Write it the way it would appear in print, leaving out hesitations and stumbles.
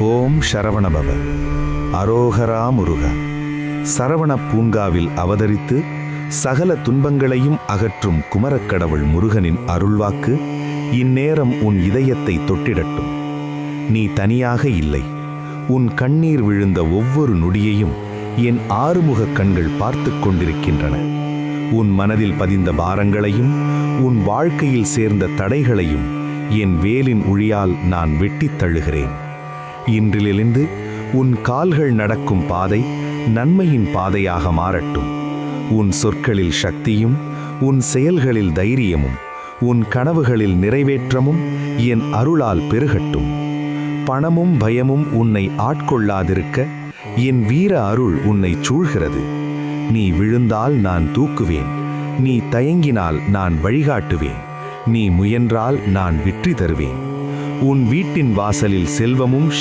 ஓம் சரவணபவ. அரோகரா முருகா. சரவண பூங்காவில் அவதரித்து சகல துன்பங்களையும் அகற்றும் குமரக்கடவுள் முருகனின் அருள்வாக்கு இந்நேரம் உன் இதயத்தை தொட்டிடட்டும். நீ தனியாக இல்லை. உன் கண்ணீர் விழுந்த ஒவ்வொரு நொடியையும் என் ஆறுமுக கண்கள் பார்த்து கொண்டிருக்கின்றன. உன் மனதில் பதிந்த பாரங்களையும் உன் வாழ்க்கையில் சேர்ந்த தடைகளையும் என் வேலின் உழியால் நான் வெட்டித் தள்ளுகிறேன். இன்றிலிருந்து உன் கால்கள் நடக்கும் பாதை நன்மையின் பாதையாக மாறட்டும். உன் சொற்களில் சக்தியும் உன் செயல்களில் தைரியமும் உன் கனவுகளில் நிறைவேற்றமும் என் அருளால் பெருகட்டும். பணமும் பயமும் உன்னை ஆட்கொள்ளாதிருக்க என் வீர அருள் உன்னை சூழ்கிறது. நீ விழுந்தால் நான் தூக்குவேன். நீ தயங்கினால் நான் வழிகாட்டுவேன். நீ முயன்றால் நான் வெற்றி தருவேன். உன் வீட்டின் வாசலில் செல்வமும்